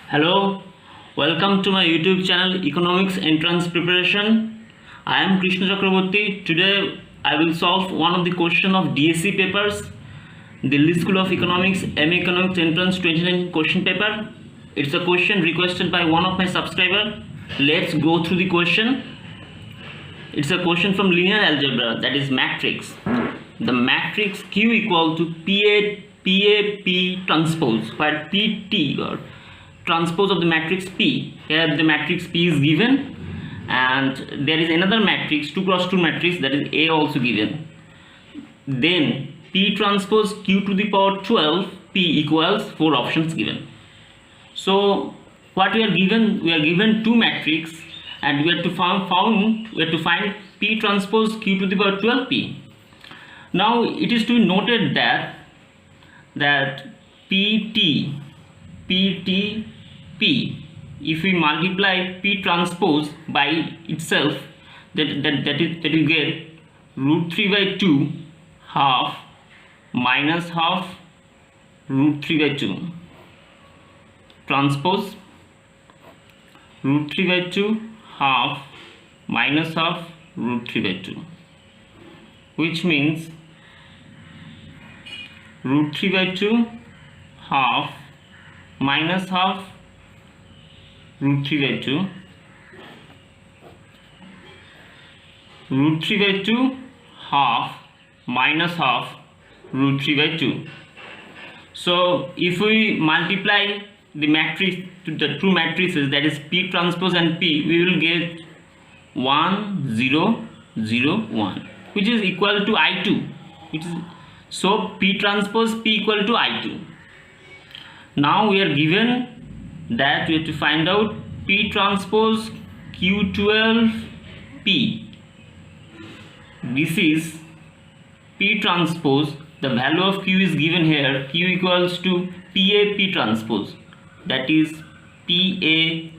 Hello, welcome to my YouTube channel Economics Entrance Preparation. I am Krishna Chakraborty. Today I will solve one of the question of DSC papers, Delhi School of Economics MA Economics Entrance 2019 question paper. It's a question requested by one of my subscriber. Let's go through the question. It's a question from linear algebra, that is matrix. The matrix Q equal to P transpose, where PT or transpose of the matrix P. Here the matrix P is given, and there is another matrix 2 cross 2 matrix, that is A, also given. Then P transpose Q to the power 12 P equals 4 options given. So what we are given? We are given two matrix, and we have to find P transpose Q to the power 12 P. Now it is to be noted that PT P, if we multiply P transpose by itself, that you get root 3 by 2 half minus half root 3 by 2 transpose root 3 by 2 half minus half root 3 by 2, which means root 3 by 2 half minus half root 3 by 2 root 3 by 2 half minus half root 3 by 2. So if we multiply the matrix to the two matrices, that is P transpose and P, we will get 1 0 0 1, which is equal to I2, so P transpose P equal to I2. Now we are given that we have to find out P transpose Q12 P. This is P transpose. The value of Q is given here. Q equals to PA P transpose, that is PA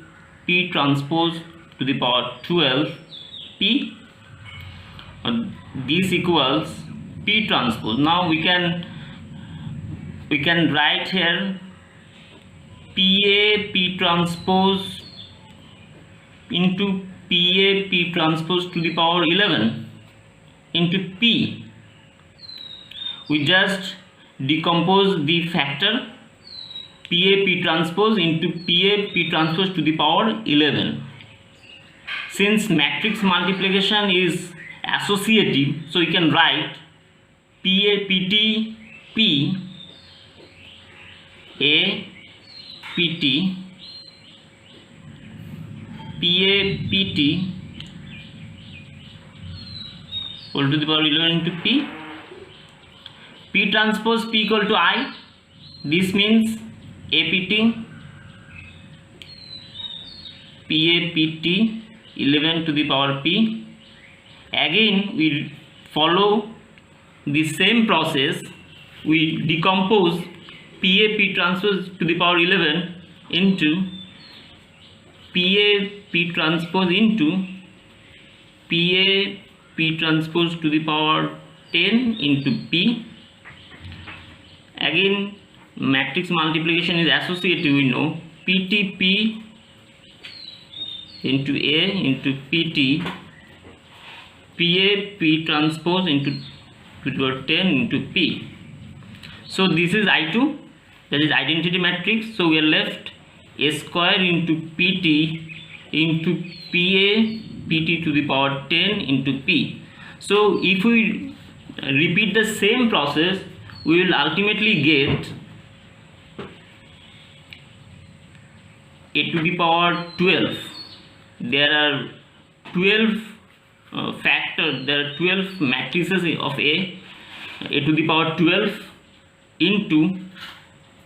P transpose to the power 12 P. This equals P transpose. Now we can write here PA P transpose into PA P transpose to the power 11 into P. We just decompose the factor PA P transpose into PA P transpose to the power 11. Since matrix multiplication is associative, so you can write PA PT P A PT PA PT whole to the power 11 into P. P transpose P equal to I. This means APT PAPT 11 to the power P. Again we follow the same process. We decompose PA P transpose to the power 11 into PA P transpose into PA P transpose to the power 10 into P. Again matrix multiplication is associative, we know. PTP into A into PT PA P transpose into 10 into P. So this is I2, that is identity matrix. So we are left A square into PT into PA PT to the power 10 into P. So if we repeat the same process, we will ultimately get A to the power 12. There are 12 factors, there are 12 matrices of A to the power 12 into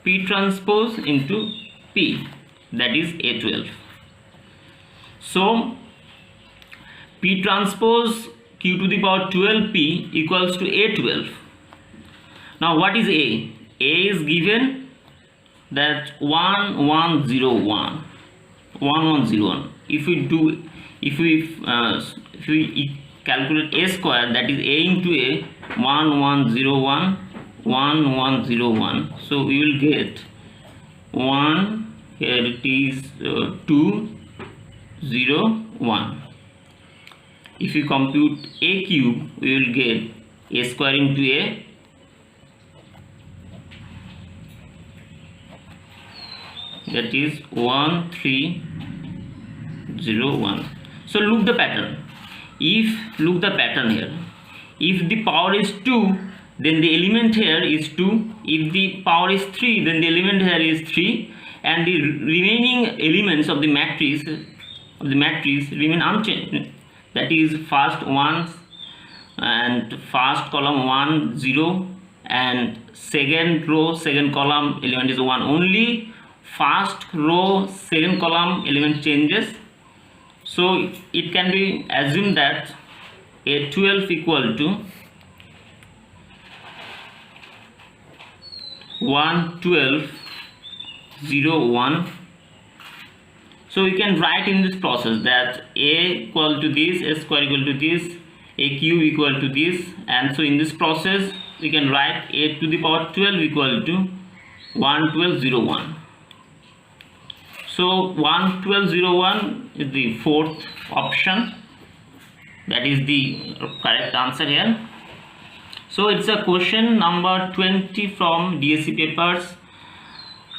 P transpose into P, that is A12. So P transpose Q to the power 12 P equals to A12. Now what is A? A is given that 1101 1101. If we calculate A square, that is A into A, 1101 1101. So we will get 1 here it is 2 0 1. If you compute a cube, we will get a square into a, that is 1 3 0 1. So look the pattern. Look the pattern here. If the power is 2, then the element here is 2. If the power is 3, then the element here is 3, and the remaining elements of the matrix remain unchanged. That is first 1 and first column 1 0, and second row second column element is 1. Only first row second column element changes. So it can be assumed that A12 equal to 1 12 0 1. So we can write in this process that a equal to this, a square equal to this, a cube equal to this, and so in this process we can write a to the power 12 equal to 1 12 0 1. So 1 12 0 1 is the fourth option. That is the correct answer here. So it's a question number 20 from DSC papers.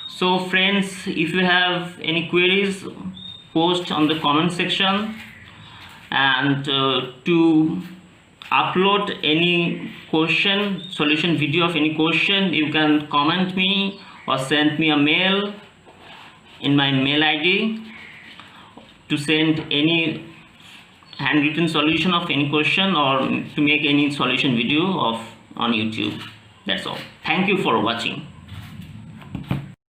So friends, if you have any queries, post on the comment section, and to upload any question solution video of any question, you can comment me or send me a mail in my mail ID to send any handwritten solution of any question or to make any solution video of on YouTube. That's all. Thank you for watching.